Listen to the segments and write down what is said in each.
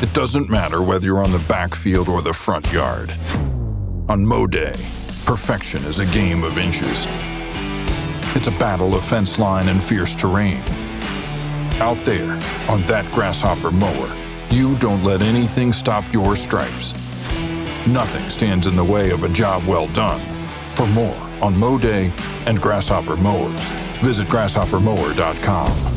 It doesn't matter whether you're on the backfield or the front yard. On mow day, perfection is a game of inches. It's a battle of fence line and fierce terrain. Out there, on that grasshopper mower, you don't let anything stop your stripes. Nothing stands in the way of a job well done. For more on mow day and grasshopper mowers, visit grasshoppermower.com.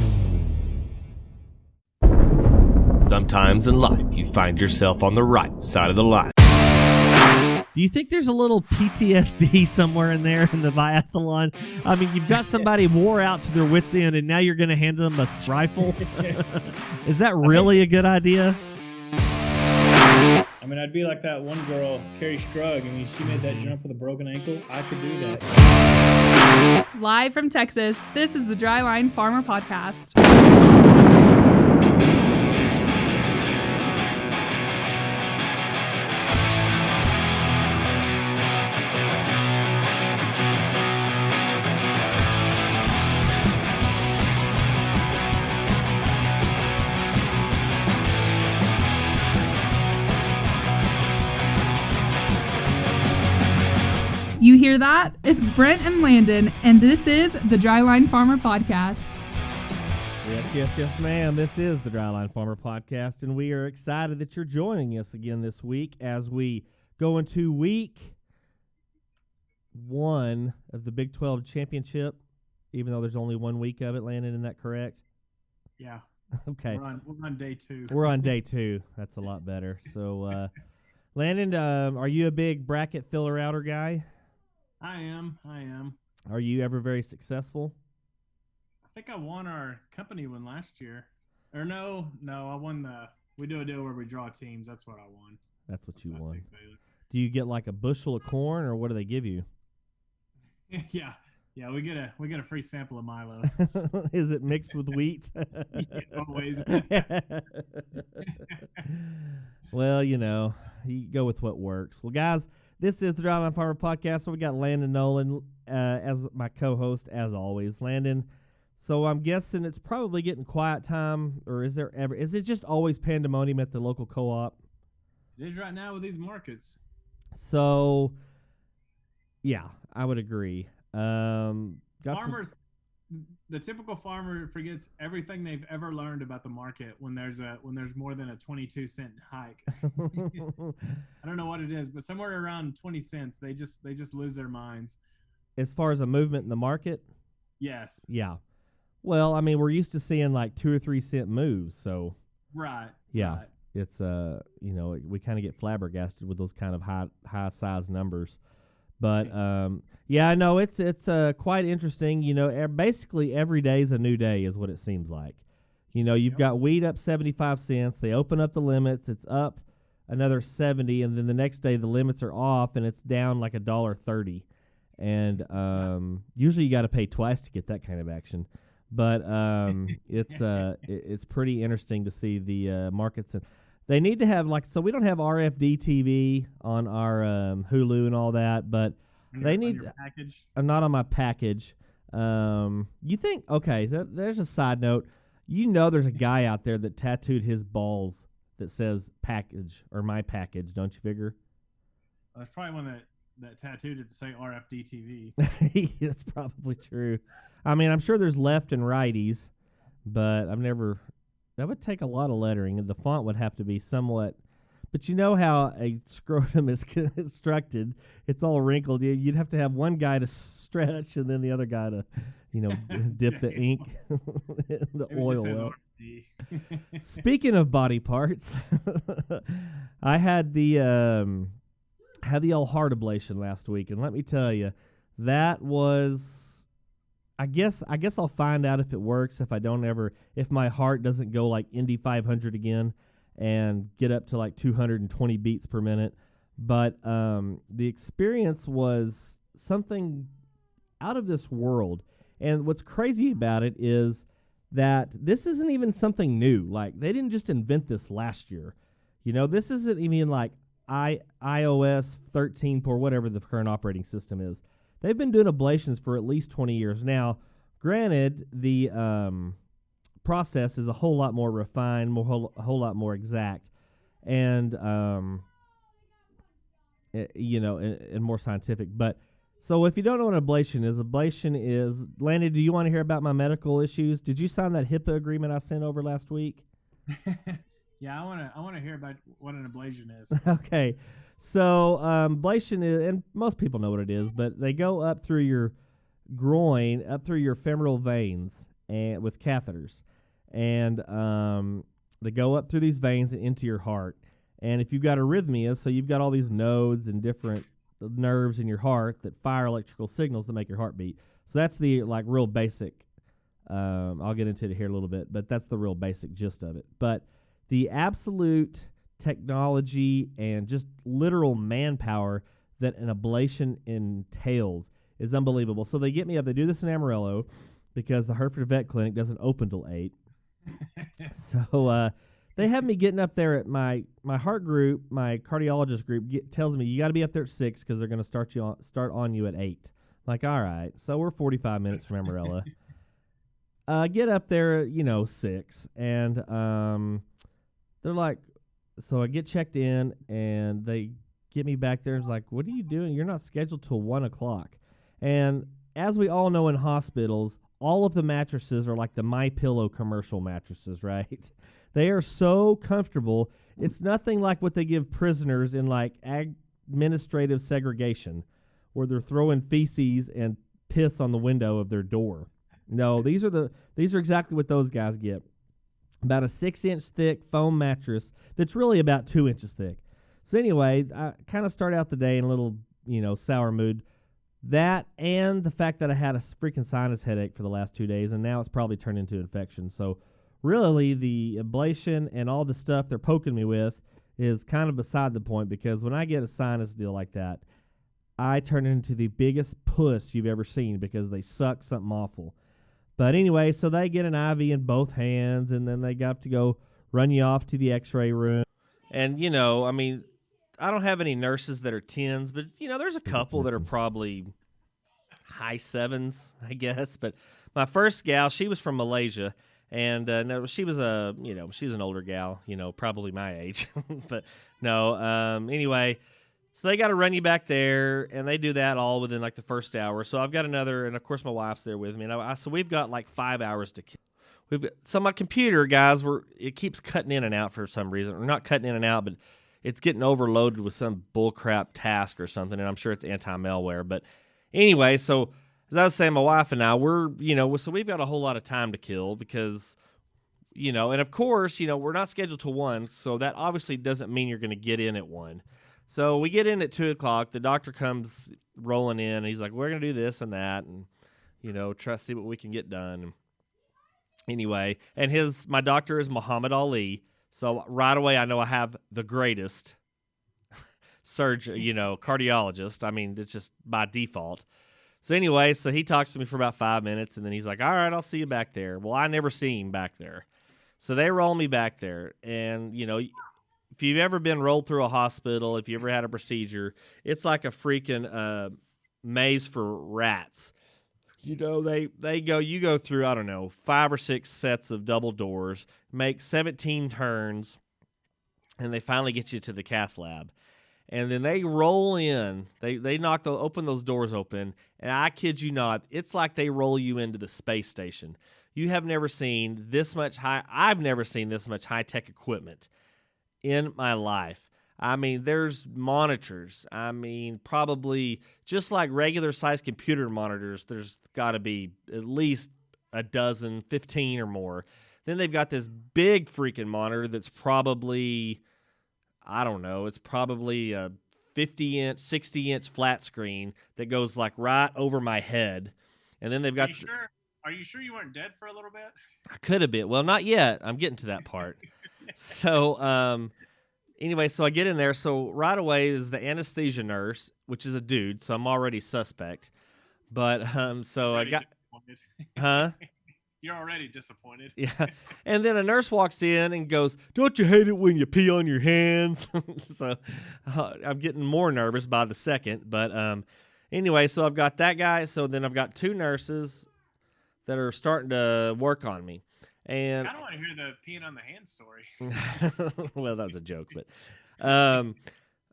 Sometimes in life, you find yourself on the right side of the line. Do you think there's a little PTSD somewhere in there in the biathlon? I mean, you've got somebody wore out to their wits' end, and now you're going to hand them a rifle? Is that really a good idea? I mean, I'd be like that one girl, Carrie Strug. I mean, she made that jump with a broken ankle. I could do that. Live from Texas, this is the Dryline Farmer Podcast. You hear that? It's Brent and Landon, and this is the Dryline Farmer Podcast. Yes, ma'am. This is the Dryline Farmer Podcast, and we are excited that you're joining us again this week as we go into week 1 of the Big 12 Championship, even though there's only 1 week of it. Landon, isn't that correct? Yeah. Okay. We're on day 2. We're on day 2. That's a lot better. So, Landon, are you a big bracket filler-outer guy? I am. Are you ever very successful? I think I won our company one last year. Or no, I won we do a deal where we draw teams. That's what I won. That's what you won. Do you get like a bushel of corn, or what do they give you? Yeah, we get a free sample of Milo. Is it mixed with wheat? Yeah, always. Well, you go with what works. Well, guys, this is the Dryline Farmer Podcast, so we got Landon Nolan as my co-host, as always. Landon, so I'm guessing it's probably getting quiet time, or is it just always pandemonium at the local co-op? It is right now with these markets. So, yeah, I would agree. Farmers, the typical farmer forgets everything they've ever learned about the market when there's more than a 22-cent hike. I don't know what it is, but somewhere around 20 cents, they just lose their minds. As far as a movement in the market? Yes. Yeah. Well, I mean, we're used to seeing like 2 or 3 cent moves, so right. Yeah. Right. It's we kind of get flabbergasted with those kind of high size numbers. But yeah, no, it's quite interesting. Basically every day is a new day, is what it seems like. You've got wheat up 75 cents. They open up the limits. It's up another 70, and then the next day the limits are off, and it's down like $1.30. And usually you got to pay twice to get that kind of action. But it's pretty interesting to see the markets. And they need to have so we don't have RFD TV on our Hulu and all that, but they need your package. Not on my package. You think? Okay, there's a side note. There's a guy out there that tattooed his balls that says "package" or "my package." Don't you figure? There's probably one that tattooed it to say RFD TV. That's probably true. I mean, I'm sure there's left and righties, but I've never. That would take a lot of lettering, and the font would have to be somewhat. But you know how a scrotum is constructed; it's all wrinkled. You'd have to have one guy to stretch, and then the other guy to, dip the ink, in the Maybe oil. Speaking of body parts, I had the old heart ablation last week, and let me tell you, that was. I guess I'll find out if it works if my heart doesn't go like Indy 500 again and get up to like 220 beats per minute. But the experience was something out of this world. And what's crazy about it is that this isn't even something new. Like, they didn't just invent this last year. This isn't even like iOS 13 or whatever the current operating system is. They've been doing ablations for at least 20 years. Now, granted, the process is a whole lot more refined, a whole lot more exact. and and more scientific. But so if you don't know what ablation is, Landon, do you want to hear about my medical issues? Did you sign that HIPAA agreement I sent over last week? Yeah, I want to hear about what an ablation is. Okay. So ablation is, and most people know what it is, but they go up through your groin, up through your femoral veins, and with catheters, and they go up through these veins and into your heart. And if you've got arrhythmia, so you've got all these nodes and different nerves in your heart that fire electrical signals that make your heart beat. So that's the real basic. I'll get into it here a little bit, but that's the real basic gist of it. But the absolute technology and just literal manpower that an ablation entails is unbelievable. So they get me up. They do this in Amarillo because the Hereford Vet Clinic doesn't open till 8. So they have me getting up there at my heart group, my cardiologist group tells me you got to be up there at 6 because they're going to start on you at 8. I'm like, all right. So we're 45 minutes from Amarillo. Get up there, 6, and they're like, so I get checked in, and they get me back there. And it's like, what are you doing? You're not scheduled till 1 o'clock. And as we all know in hospitals, all of the mattresses are like the MyPillow commercial mattresses, right? They are so comfortable. It's nothing like what they give prisoners in like administrative segregation, where they're throwing feces and piss on the window of their door. No, these are exactly what those guys get. About a 6-inch thick foam mattress that's really about 2 inches thick. So anyway, I kind of start out the day in a little, sour mood. That and the fact that I had a freaking sinus headache for the last 2 days, and now it's probably turned into infection. So really, the ablation and all the stuff they're poking me with is kind of beside the point, because when I get a sinus deal like that, I turn into the biggest puss you've ever seen because they suck something awful. But anyway, so they get an IV in both hands, and then they got to go run you off to the x-ray room. And, I don't have any nurses that are 10s, but, there's a couple that are probably high 7s, I guess. But my first gal, she was from Malaysia, and no, she was she's an older gal, probably my age. But no, anyway, so they got to run you back there, and they do that all within like the first hour. So I've got another, and of course my wife's there with me, and so we've got like 5 hours to kill. So my computer, guys, it keeps cutting in and out for some reason, or not cutting in and out, but it's getting overloaded with some bullcrap task or something, and I'm sure it's anti-malware. But anyway, so as I was saying, my wife and I, so we've got a whole lot of time to kill because, and of course, we're not scheduled to 1, so that obviously doesn't mean you're going to get in at 1. So we get in at 2 o'clock. The doctor comes rolling in, and he's like, we're going to do this and that, and, try to see what we can get done. And anyway, and my doctor is Muhammad Ali, so right away I know I have the greatest surgeon, cardiologist. I mean, it's just by default. So anyway, so he talks to me for about 5 minutes, and then he's like, all right, I'll see you back there. Well, I never see him back there. So they roll me back there, and, if you've ever been rolled through a hospital, if you ever had a procedure, it's like a freaking maze for rats. You go through, I don't know, 5 or 6 sets of double doors, make 17 turns, and they finally get you to the cath lab. And then they roll in, they open those doors open, and I kid you not, it's like they roll you into the space station. You have never seen this much I've never seen this much high-tech equipment in my life. I mean, there's monitors. I mean, probably just like regular size computer monitors, there's got to be at least a dozen, 15 or more. Then they've got this big freaking monitor that's probably, I don't know, it's probably a 50-inch, 60-inch flat screen that goes like right over my head. And then they've got... Are you sure you weren't dead for a little bit? I could have been. Well, not yet. I'm getting to that part. So, anyway, so I get in there. So right away is the anesthesia nurse, which is a dude, so I'm already suspect. But so I got, huh? You're already disappointed. Yeah. And then a nurse walks in and goes, "Don't you hate it when you pee on your hands?" So I'm getting more nervous by the second. But anyway, so I've got that guy. So then I've got 2 nurses that are starting to work on me. And I don't want to hear the peeing on the hand story. well, that was a joke, but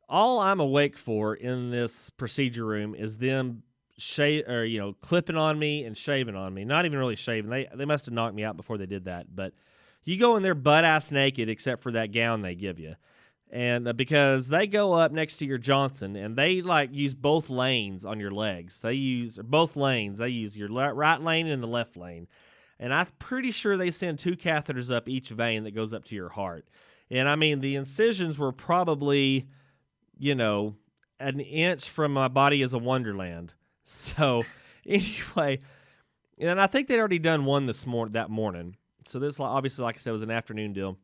all I'm awake for in this procedure room is them clipping on me and shaving on me. Not even really shaving. They must have knocked me out before they did that. But you go in there butt ass naked except for that gown they give you. And because they go up next to your Johnson and they use both lanes on your legs. They use both lanes. They use your right lane and the left lane. And I'm pretty sure they send 2 catheters up each vein that goes up to your heart. And I mean, the incisions were probably, an inch from my body as a wonderland. So anyway, and I think they'd already done one that morning. So this obviously, like I said, was an afternoon deal.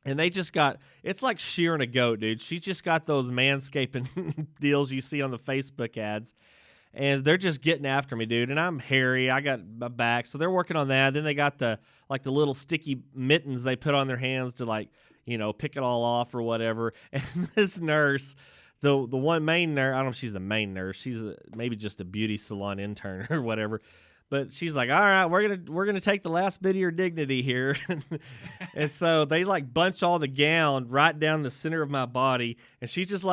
And they just it's like shearing a goat, dude. She just got those manscaping deals you see on the Facebook ads. And they're just getting after me, dude. And I'm hairy. I got my back. So they're working on that. Then they got the little sticky mittens they put on their hands to pick it all off or whatever. And this nurse, the one main nurse, I don't know if she's the main nurse. She's maybe just a beauty salon intern or whatever. But she's like, all right, we're gonna take the last bit of your dignity here. And so they bunch all the gown right down the center of my body. And she just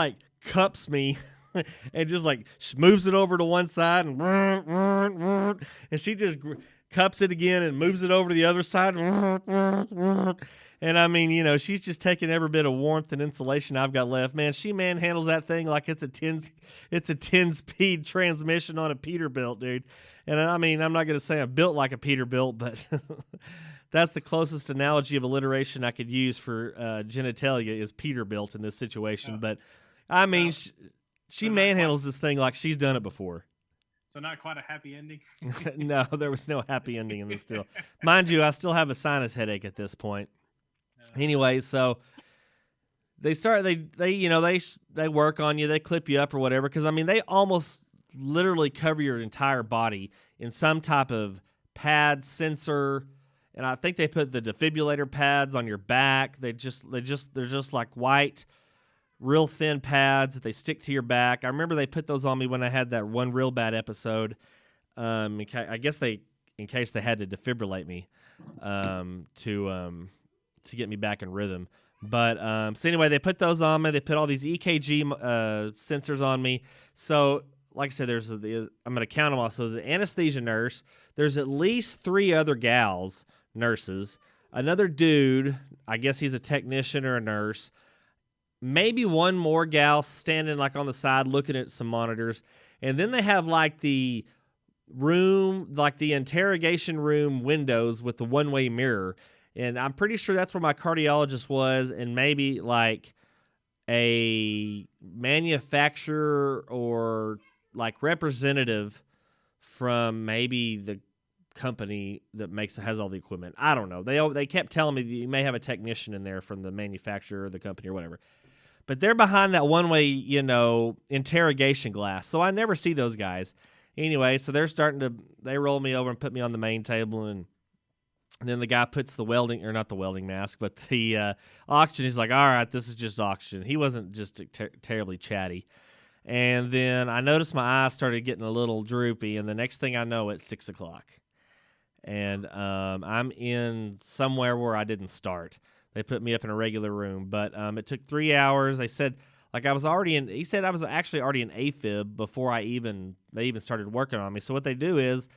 cups me. And just moves it over to one side and she just cups it again and moves it over to the other side. And I mean, she's just taking every bit of warmth and insulation I've got left. Man, she manhandles that thing like it's a 10-speed transmission on a Peterbilt, dude. And I mean, I'm not going to say I'm built like a Peterbilt, but that's the closest analogy of alliteration I could use for genitalia is Peterbilt in this situation. But I mean, she manhandles this thing like she's done it before. So not quite a happy ending? No, there was no happy ending in this deal. Mind you, I still have a sinus headache at this point. Anyway, so they work on you, they clip you up or whatever, because I mean they almost literally cover your entire body in some type of pad sensor, and I think they put the defibrillator pads on your back. They're just like white, real thin pads that they stick to your back. I remember they put those on me when I had that one real bad episode. I guess in case they had to defibrillate me to get me back in rhythm. But so anyway, they put those on me. They put all these EKG sensors on me. So like I said, I'm going to count them all. So the anesthesia nurse, there's at least 3 other nurses, another dude, I guess he's a technician or a nurse, maybe one more gal standing on the side looking at some monitors. And then they have the room, the interrogation room windows with the one-way mirror. And I'm pretty sure that's where my cardiologist was, and maybe a manufacturer or representative from maybe the company that has all the equipment. I don't know. They kept telling me that you may have a technician in there from the manufacturer or the company or whatever. But they're behind that one-way, interrogation glass. So I never see those guys. Anyway, so they roll me over and put me on the main table, and then the guy puts not the welding mask, but the oxygen. He's like, all right, this is just oxygen. He wasn't just terribly chatty. And then I noticed my eyes started getting a little droopy, and the next thing I know, it's 6 o'clock. And I'm in somewhere where I didn't start. They put me up in a regular room, but it took 3 hours. They said, he said I was actually already in AFib before they even started working on me. So what they do is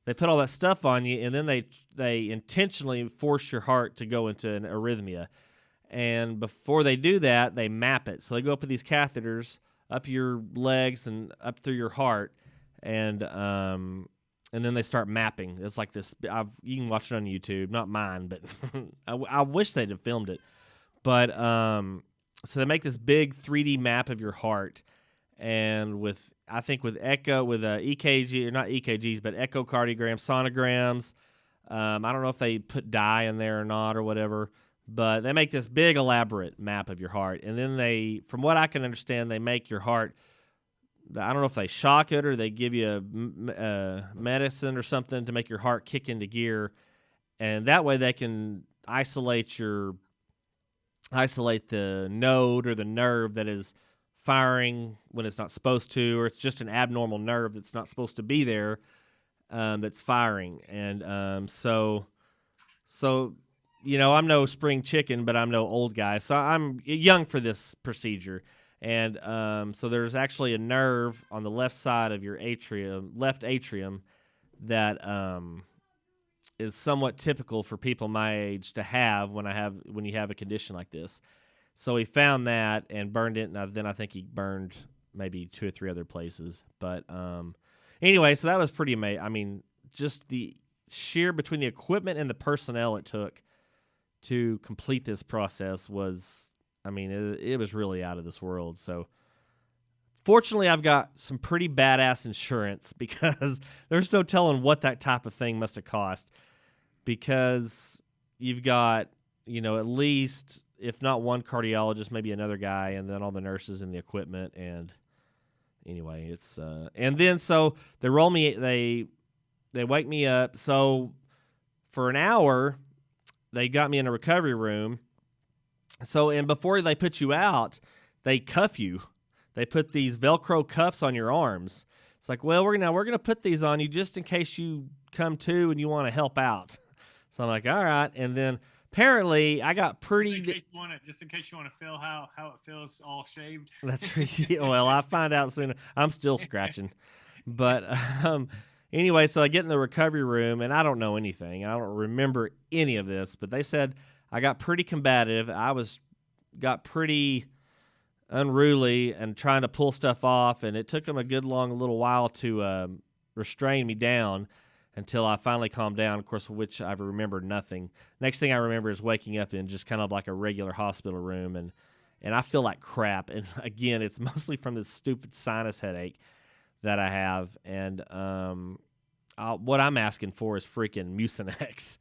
they put all that stuff on you, and then they intentionally force your heart to go into an arrhythmia. And before they do that, they map it. So they go up with these catheters up your legs and up through your heart, and then they start mapping. It's like this. You can watch it on YouTube, not mine, but I wish they'd have filmed it. But so they make this big 3D map of your heart, and with echo, with EKG, or not EKGs, but echocardiograms, sonograms. I don't know if they put dye in there or not or whatever, but they make this big elaborate map of your heart, and then from what I can understand, they make your heart. I don't know if they shock it or they give you a medicine or something to make your heart kick into gear, and that way they can isolate the node or the nerve that is firing when it's not supposed to, or it's just an abnormal nerve that's not supposed to be there, that's firing. And so So, I'm no spring chicken, but I'm no old guy. So I'm young for this procedure. And so there's actually a nerve on the left side of your left atrium, that is somewhat typical for people my age to have when you have a condition like this. So he found that and burned it, and then I think he burned maybe 2 or 3 other places. But anyway, so that was pretty amazing. I mean, just the sheer between the equipment and the personnel it took to complete this process was, I mean, it was really out of this world. So fortunately, I've got some pretty badass insurance, because there's no telling what that type of thing must have cost, because you've got, at least, if not one cardiologist, maybe another guy, and then all the nurses and the equipment. And anyway, it's and then so they roll me, they wake me up. So for an hour, they got me in a recovery room. So, and before they put you out, they cuff you. They put these Velcro cuffs on your arms. It's like, well, we're gonna put these on you just in case you come to and you want to help out. So I'm like, all right. And then apparently I got pretty. Just in case you want to feel how it feels all shaved. That's really, well, I find out soon. I'm still scratching, but anyway, so I get in the recovery room and I don't know anything. I don't remember any of this, but they said I got pretty combative. Got pretty unruly and trying to pull stuff off, and it took them a good long little while to restrain me down until I finally calmed down, of course, which I remember nothing. Next thing I remember is waking up in just kind of like a regular hospital room, and I feel like crap. And again, it's mostly from this stupid sinus headache that I have, and what I'm asking for is freaking Mucinex.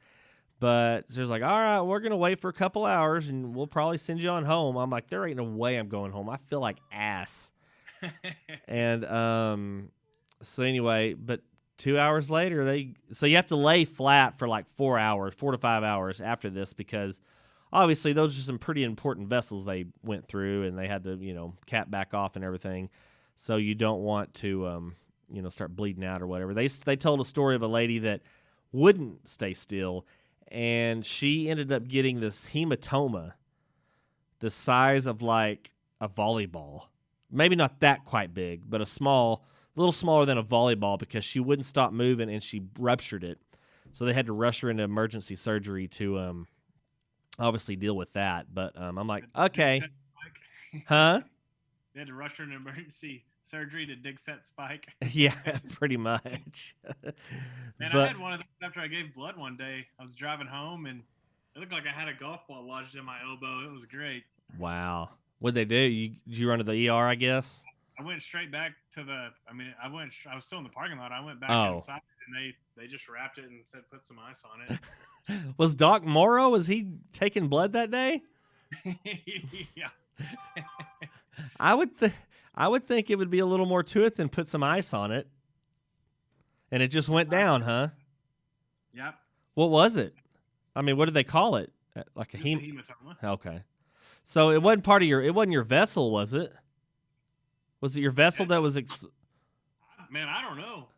But there's like, all right, we're going to wait for a couple hours, and we'll probably send you on home. I'm like, there ain't no way I'm going home. I feel like ass. And so anyway, but 2 hours later, so you have to lay flat for like 4 to 5 hours after this, because obviously those are some pretty important vessels they went through, and they had to, cap back off and everything. So you don't want to, start bleeding out or whatever. They told a story of a lady that wouldn't stay still, and she ended up getting this hematoma the size of like a volleyball. Maybe not that quite big, but a little smaller than a volleyball, because she wouldn't stop moving and she ruptured it. So they had to rush her into emergency surgery to obviously deal with that. But I'm like, okay. Huh? They had to rush her into emergency surgery to dig set spike. Yeah, pretty much. Man, I had one of those after I gave blood one day. I was driving home, and it looked like I had a golf ball lodged in my elbow. It was great. Wow. What'd they do? Did you run to the ER, I guess? I went straight back to I was still in the parking lot. I went back inside, and they just wrapped it and said, put some ice on it. Was Doc Morrow, was he taking blood that day? Yeah. I would think it would be a little more to it than put some ice on it. And it just went down, huh? Yep. What was it? I mean, what did they call it? Like a hematoma. Okay. So it wasn't it wasn't your vessel, was it? Was it your vessel that was Man, I don't know.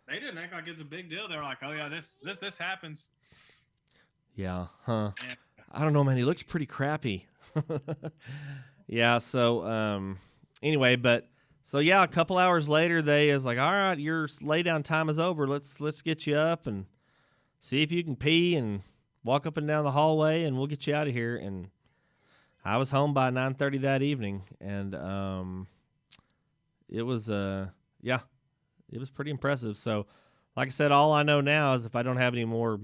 They didn't act like it's a big deal. They were like, "Oh yeah, this happens." Yeah, huh? Yeah. I don't know, man. He looks pretty crappy. Yeah. So anyway, so yeah, a couple hours later, they is like, all right, your lay down time is over. Let's get you up and see if you can pee and walk up and down the hallway, and we'll get you out of here. And I was home by 9:30 that evening, and it was it was pretty impressive. So, like I said, all I know now is if I don't have any more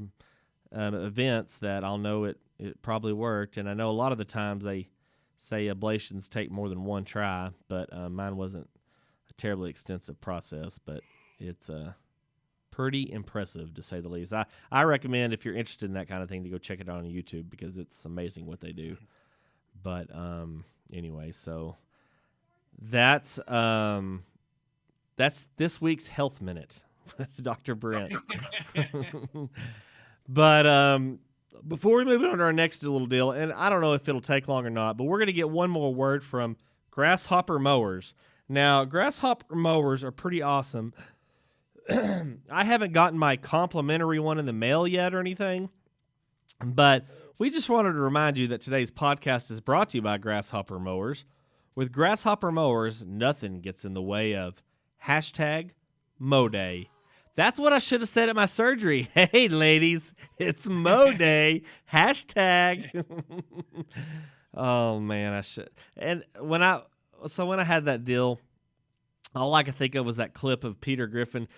events, that I'll know it probably worked. And I know a lot of the times they say ablations take more than one try, but mine wasn't a terribly extensive process, but it's pretty impressive, to say the least. I recommend, if you're interested in that kind of thing, to go check it out on YouTube, because it's amazing what they do. But anyway, so that's this week's Health Minute with Dr. Brent. But before we move on to our next little deal, and I don't know if it'll take long or not, but we're going to get one more word from Grasshopper Mowers. Now, Grasshopper Mowers are pretty awesome. I haven't gotten my complimentary one in the mail yet or anything, But we just wanted to remind you that today's podcast is brought to you by Grasshopper Mowers. With Grasshopper Mowers, nothing gets in the way of #Mow Day. That's what I should have said at my surgery. Hey, ladies, it's Mow Day. #. Oh, man, I should. And when I had that deal, all I could think of was that clip of Peter Griffin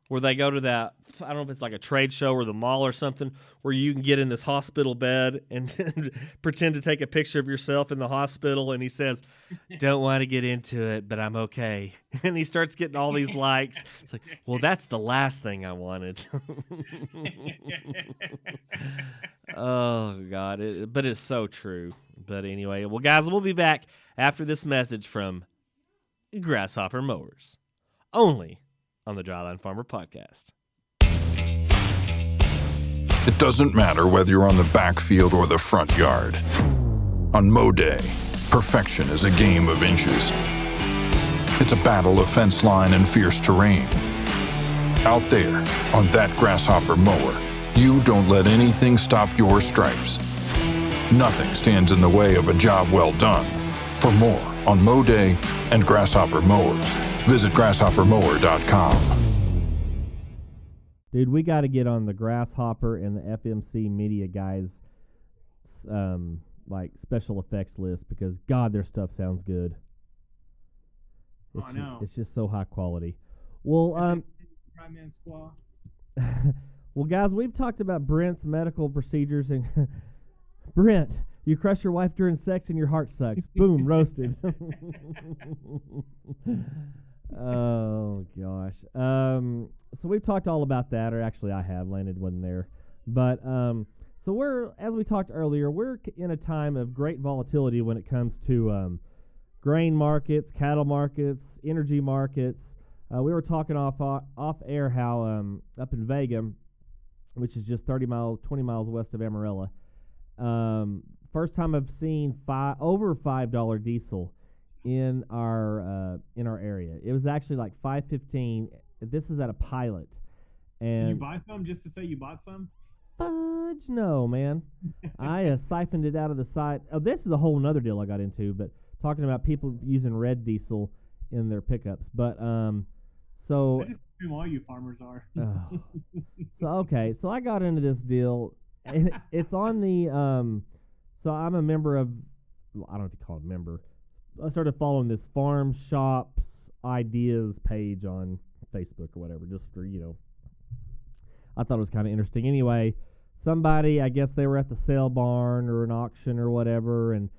where they go to that, I don't know if it's like a trade show or the mall or something, where you can get in this hospital bed and pretend to take a picture of yourself in the hospital, and he says, "Don't want to get into it, but I'm okay." And he starts getting all these likes. It's like, well, that's the last thing I wanted. Oh, God. But it's so true. But anyway, well, guys, we'll be back after this message from Grasshopper Mowers, only on the Dryline Farmer Podcast. It doesn't matter whether you're on the backfield or the front yard. On Mow Day, perfection is a game of inches. It's a battle of fence line and fierce terrain. Out there, on that Grasshopper mower, you don't let anything stop your stripes. Nothing stands in the way of a job well done. For more on Mow Day and Grasshopper Mowers, visit grasshoppermower.com. Dude, we got to get on the Grasshopper and the FMC Media guys, like special effects list, because God, their stuff sounds good. I know. It's just so high quality. Well, Crime Squaw. well, guys, we've talked about Brent's medical procedures, and Brent, you crush your wife during sex and your heart sucks. Boom, roasted. Oh gosh. So we've talked all about that, or actually I have. Landon wasn't there, but so we're, as we talked earlier, we're in a time of great volatility when it comes to grain markets, cattle markets, energy markets. We were talking off air how up in Vega, which is just 20 miles west of Amarillo, first time I've seen over $5 diesel in our area. It was actually like $5.15. This is at a Pilot. And did you buy some just to say you bought some? Fudge, no, man. I siphoned it out of the side. Oh, this is a whole nother deal I got into, but talking about people using red diesel in their pickups. But so I just assume all you farmers are. So I got into this deal, and it's on the so I'm a member of, I don't know if you call it a member. I started following this Farm Shops Ideas page on Facebook or whatever, just for, I thought it was kind of interesting. Anyway, somebody, I guess they were at the sale barn or an auction or whatever, and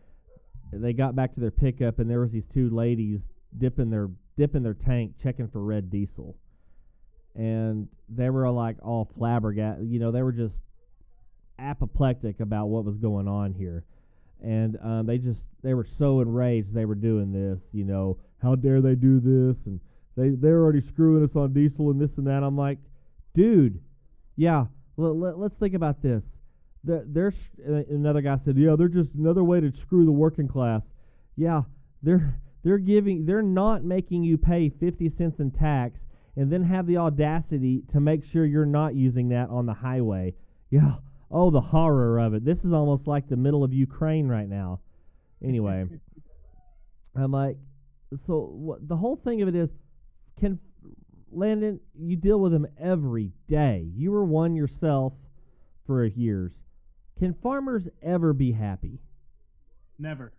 they got back to their pickup, and there was these two ladies dipping their tank, checking for red diesel. And they were like all flabbergasted. They were just apoplectic about what was going on here. And they were so enraged they were doing this, how dare they do this, and they're already screwing us on diesel and this and that. I'm like, dude, yeah, let's think about this. Another guy said, yeah, they're just another way to screw the working class. Yeah, they're not making you pay 50 cents in tax and then have the audacity to make sure you're not using that on the highway. Yeah. Oh, the horror of it. This is almost like the middle of Ukraine right now. Anyway, I'm like, so the whole thing of it is, Landon, you deal with them every day. You were one yourself for years. Can farmers ever be happy? Never.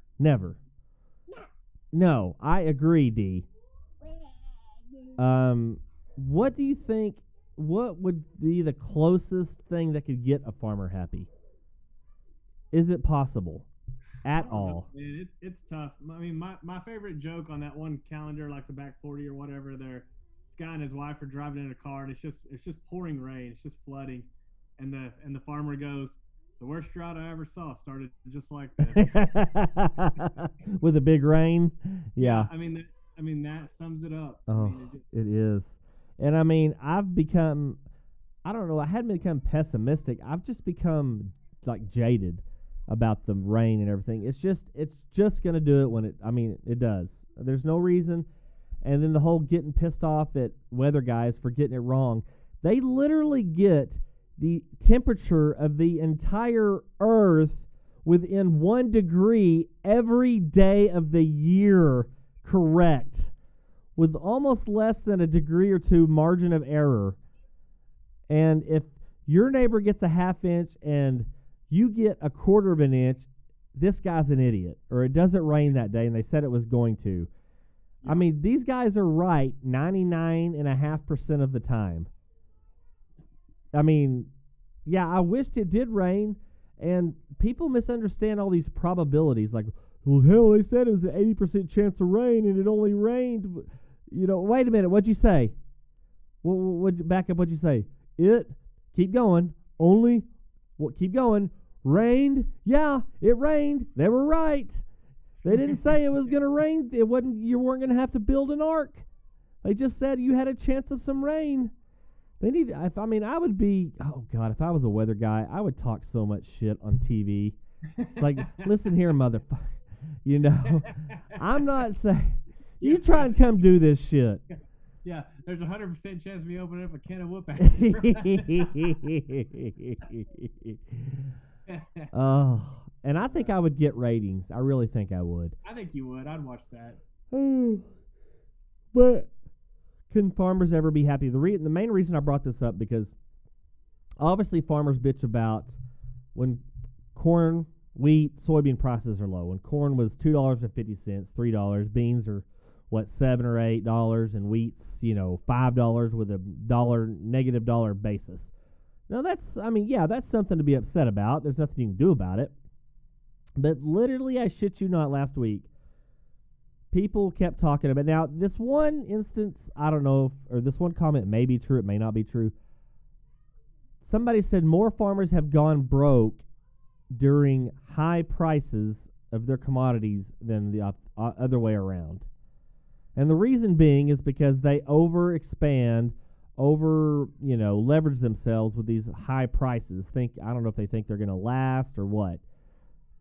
No, I agree, D. What do you think? What would be the closest thing that could get a farmer happy? Is it possible at all? Man, it's tough. I mean, my favorite joke on that one calendar, like the back 40 or whatever, this guy and his wife are driving in a car, and it's just pouring rain, it's just flooding, and the farmer goes, "The worst drought I ever saw started just like this." With a big rain. Yeah. I mean that sums it up. Oh, it is. And I mean, I've become, I don't know, I hadn't become pessimistic. I've just become like jaded about the rain and everything. It's just going to do it it does. There's no reason. And then the whole getting pissed off at weather guys for getting it wrong. They literally get the temperature of the entire Earth within 1 degree every day of the year correct, with almost less than a degree or two margin of error. And if your neighbor gets a half inch and you get a quarter of an inch, this guy's an idiot. Or it doesn't rain that day, and they said it was going to. I mean, these guys are right 99.5% of the time. I mean, yeah, I wished it did rain, and people misunderstand all these probabilities. Like, well, hell, they said it was an 80% chance of rain, and it only rained. You know, wait a minute, what'd you say? Back up, what'd you say? Keep going, keep going, rained? Yeah, it rained. They were right. They didn't say it was going to rain. You weren't going to have to build an ark. They just said you had a chance of some rain. I would be, oh God, if I was a weather guy, I would talk so much shit on TV. It's like, listen here, motherfucker. You know, I'm not saying, you try and come do this shit. Yeah, there's 100% chance of me opening up a can of whoop ass. Oh, and I think I would get ratings. I really think I would. I think you would. I'd watch that. But can farmers ever be happy? The main reason I brought this up, because obviously farmers bitch about when corn, wheat, soybean prices are low. When corn was $2.50, $3, beans are $7 or $8, and wheat's $5 with a negative dollar basis. Now that's something to be upset about. There's nothing you can do about it. But literally, I shit you not, last week, people kept talking about. Now, this one instance, I don't know, or this one comment may be true, it may not be true. Somebody said more farmers have gone broke during high prices of their commodities than the other way around. And the reason being is because they overexpand, leverage themselves with these high prices. I don't know if they think they're going to last or what.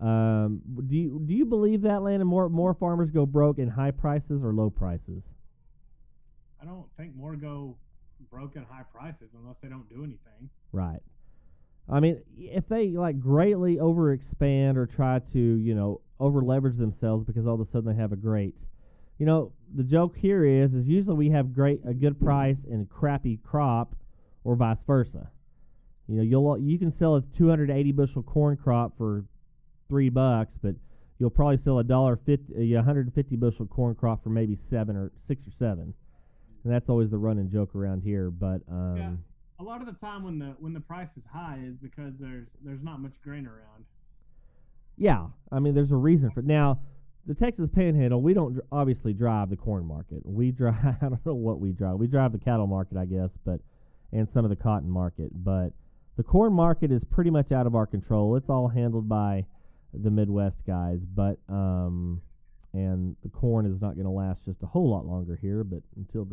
Do you believe that, Landon? More farmers go broke in high prices or low prices? I don't think more go broke in high prices unless they don't do anything. Right. I mean, if they greatly overexpand or try to over leverage themselves because all of a sudden they have a great. The joke here is usually we have a good price and crappy crop, or vice versa. You can sell a 280 bushel corn crop for $3, but you'll probably sell a 150 bushel corn crop for maybe 6 or 7, and that's always the running joke around here. But yeah, a lot of the time when the price is high is because there's not much grain around. Yeah, I mean, there's a reason for it. Now. The Texas Panhandle, we don't obviously drive the corn market. We drive, I don't know what we drive. We drive the cattle market, I guess, and some of the cotton market. But the corn market is pretty much out of our control. It's all handled by the Midwest guys. But and the corn is not going to last just a whole lot longer here. But until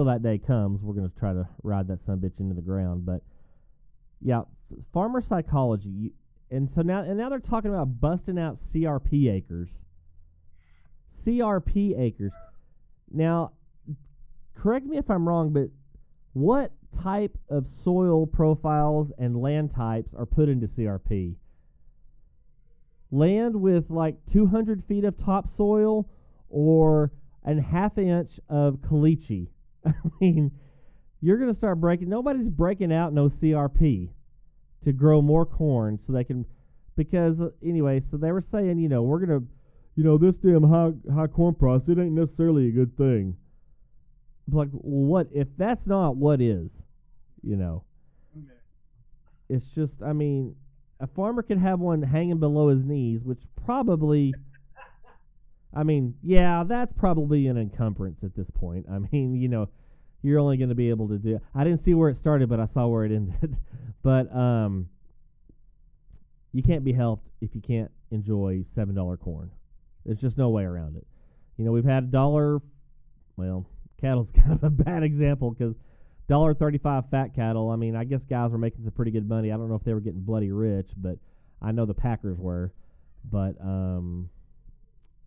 that day comes, we're going to try to ride that sumbitch into the ground. But yeah, farmer psychology, and now they're talking about busting out CRP acres. CRP acres. Now, correct me if I'm wrong, but what type of soil profiles and land types are put into CRP? Land with 200 feet of topsoil or a half inch of caliche? I mean, you're going to start nobody's breaking out no CRP to grow more corn so they can, because anyway, so they were saying, we're going to, this damn high corn price, it ain't necessarily a good thing. Like, what if that's not what is? It's just, I mean, a farmer could have one hanging below his knees, which probably, I mean, yeah, that's probably an encumbrance at this point. I mean, you're only going to be able to do. I didn't see where it started, but I saw where it ended. But you can't be helped if you can't enjoy $7 corn. There's just no way around it. We've had $1. Well, cattle's kind of a bad example because $1.35 fat cattle. I mean, I guess guys were making some pretty good money. I don't know if they were getting bloody rich, but I know the Packers were. But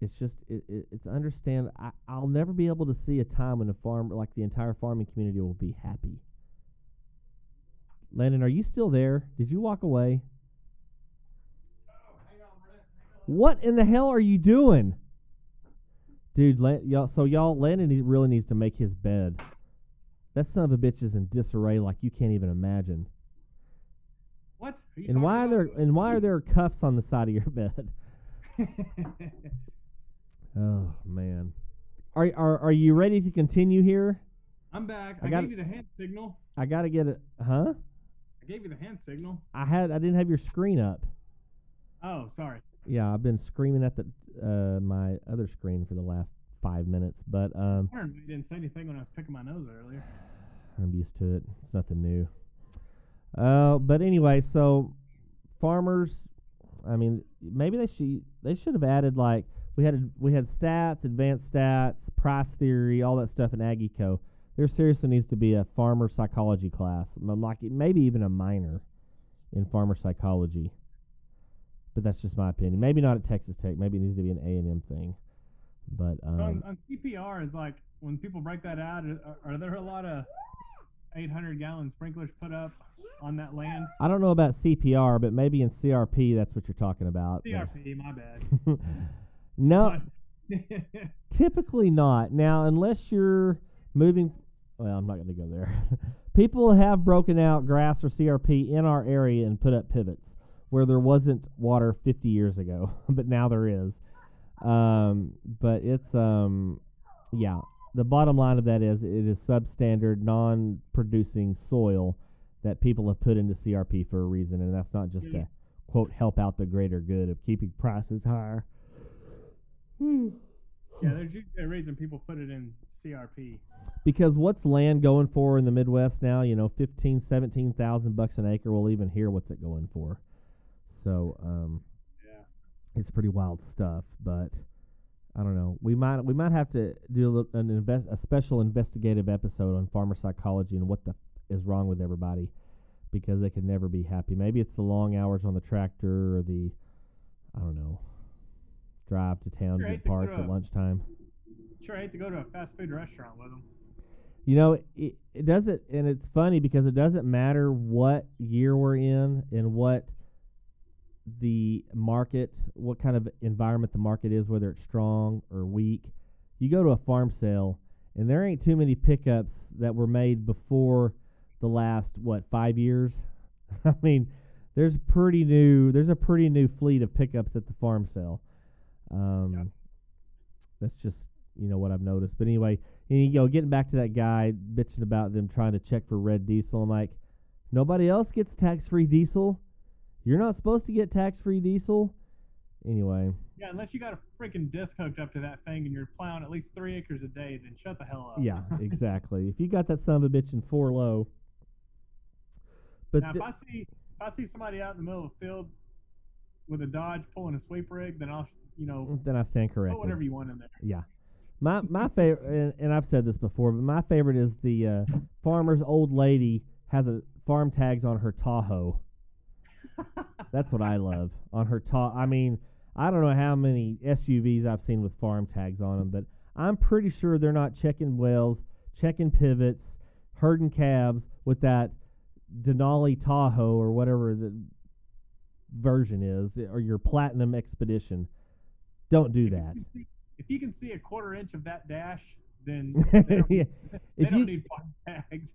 it's just it's understand. I'll never be able to see a time when the entire farming community will be happy. Landon, are you still there? Did you walk away? What in the hell are you doing? Dude, Landon really needs to make his bed. That son of a bitch is in disarray like you can't even imagine. What? And why are there cuffs on the side of your bed? Oh man. Are you ready to continue here? I'm back. I gave you the hand signal. I gotta get it. Huh? I gave you the hand signal. I didn't have your screen up. Oh, sorry. Yeah, I've been screaming at my other screen for the last 5 minutes, but You didn't say anything when I was picking my nose earlier. I'm used to it. It's nothing new. But anyway, so farmers, I mean, maybe they should have added, like, we had stats, advanced stats, price theory, all that stuff in AggieCo. There seriously needs to be a farmer psychology class, like maybe even a minor in farmer psychology. But that's just my opinion. Maybe not at Texas Tech. Maybe it needs to be an A&M thing. But so on CPR, is like when people break that out, are there a lot of 800-gallon sprinklers put up on that land? I don't know about CPR, but maybe in CRP that's what you're talking about. CRP, my bad. No, typically not. Now, unless you're moving, well, I'm not going to go there. People have broken out grass or CRP in our area and put up pivots where there wasn't water 50 years ago, but now there is. But it's, yeah, the bottom line of that is it is substandard, non-producing soil that people have put into CRP for a reason, and that's not just to, quote, help out the greater good of keeping prices higher. Yeah, there's usually a reason people put it in CRP. Because what's land going for in the Midwest now? You know, $15,000-$17,000 an acre. We'll even hear what's it going for. So, it's pretty wild stuff. But I don't know. We might have to do a special investigative episode on farmer psychology and what the is wrong with everybody, because they could never be happy. Maybe it's the long hours on the tractor or the, I don't know, drive to town to get parts at lunchtime. Sure, I hate to go to a fast food restaurant with them. You know, it doesn't, and it's funny because it doesn't matter what year we're in and what the market, what kind of environment the market is, whether it's strong or weak. You go to a farm sale, and there ain't too many pickups that were made before the last, 5 years? I mean, there's a pretty new fleet of pickups at the farm sale. That's just, what I've noticed. But anyway, getting back to that guy bitching about them trying to check for red diesel, I'm like, nobody else gets tax-free diesel. You're not supposed to get tax-free diesel. Anyway. Yeah, unless you got a freaking disc hooked up to that thing and you're plowing at least 3 acres a day, then shut the hell up. Yeah, exactly. If you got that son of a bitch in 4 low. But now, if I see somebody out in the middle of the field with a Dodge pulling a sweep rig, then I'll, then I stand corrected. Put whatever you want in there. Yeah. My favorite, and I've said this before, but my favorite is the farmer's old lady has a farm tags on her Tahoe. That's what I love. On her Tahoe. I mean, I don't know how many SUVs I've seen with farm tags on them, but I'm pretty sure they're not checking wells, checking pivots, herding calves with that Denali Tahoe or whatever the version is, or your Platinum Expedition. Don't do that. If you can see a quarter inch of that dash, then yeah. they don't need farm tags.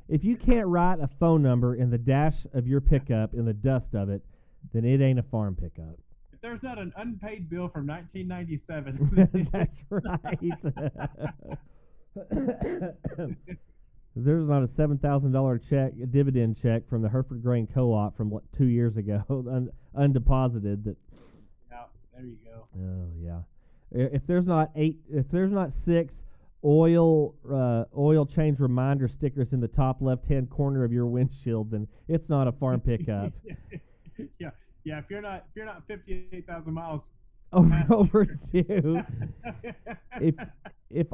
if you can't write a phone number in the dash of your pickup in the dust of it, then it ain't a farm pickup. If there's not an unpaid bill from 1997, that's right. There's not a $7,000 a dividend check from the Hereford Grain Co-op from 2 years ago, undeposited. That. Yeah, there you go. Oh yeah. If there's not 6 oil change reminder stickers in the top left-hand corner of your windshield, then it's not a farm pickup. Yeah. If you're not 58,000 miles over two. If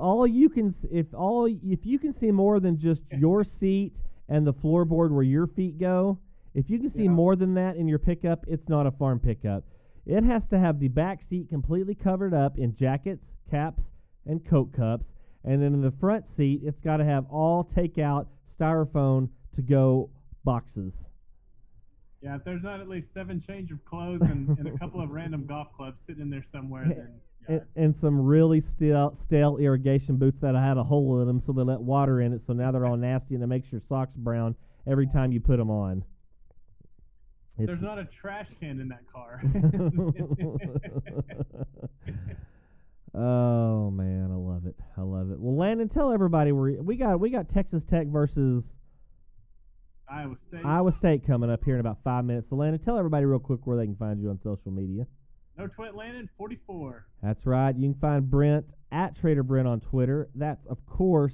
you can see more than just your seat and the floorboard where your feet go, if you can see more than that in your pickup, it's not a farm pickup. It has to have the back seat completely covered up in jackets, caps, and coat cups, and then in the front seat, it's got to have all takeout styrofoam to go boxes. Yeah, if there's not at least 7 change of clothes and a couple of random golf clubs sitting in there somewhere, then yeah, and some really stale irrigation boots that had a hole in them, so they let water in it. So now they're all nasty, and it makes your socks brown every time you put them on. There's not a trash can in that car. Oh man, I love it. I love it. Well, Landon, tell everybody we got Texas Tech versus Iowa State coming up here in about 5 minutes. So Landon, tell everybody real quick where they can find you on social media. No Twit Landon 44. That's right. You can find Brent at Trader Brent on Twitter. That's, of course,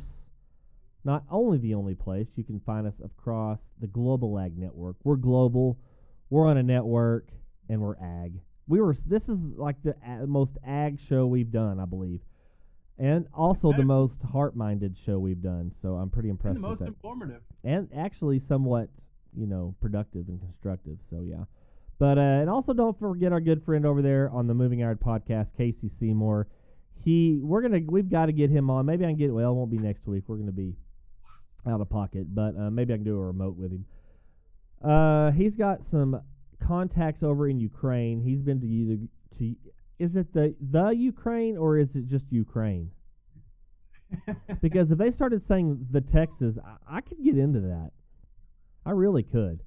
not only the only place. You can find us across the Global Ag Network. We're global. We're on a network, and we're ag. This is like the most ag show we've done, I believe, and also the most heart-minded show we've done. So I'm pretty impressed with that. And the most informative. And actually somewhat, productive and constructive. So yeah. But and also don't forget our good friend over there on the Moving Iron podcast, Casey Seymour. We've got to get him on. Maybe I can it won't be next week. We're gonna be out of pocket, but maybe I can do a remote with him. He's got some contacts over in Ukraine. He's been is it the Ukraine or is it just Ukraine? Because if they started saying the Texas, I could get into that. I really could.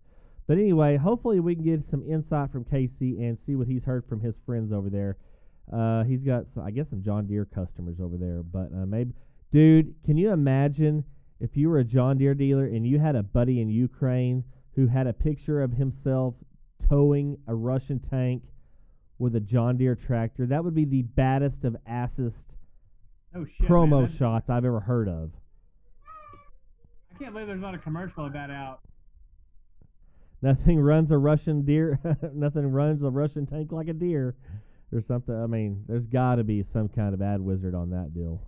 But anyway, hopefully we can get some insight from Casey and see what he's heard from his friends over there. He's got, some John Deere customers over there. But maybe, dude, can you imagine if you were a John Deere dealer and you had a buddy in Ukraine who had a picture of himself towing a Russian tank with a John Deere tractor? That would be the baddest of assest promo shots I've ever heard of. I can't believe there's not a commercial of that out. Nothing runs a Russian tank like a deer or something. I mean, there's got to be some kind of ad wizard on that deal.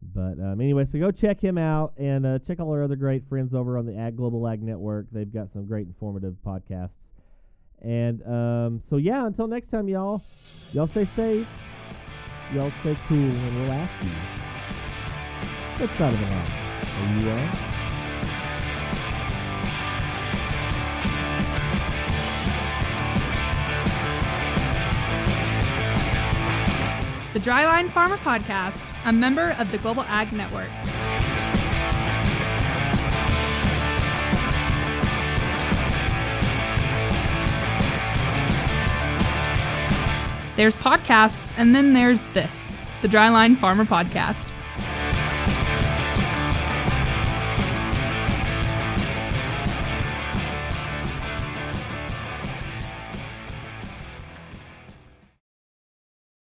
But anyway, so go check him out and check all our other great friends over on the Global Ag Network. They've got some great informative podcasts. And until next time, y'all stay safe. Y'all stay cool, and we'll ask you, what side of the line are you on? The Dryline Farmer Podcast, a member of the Global Ag Network. There's podcasts, and then there's this, the Dryline Farmer Podcast.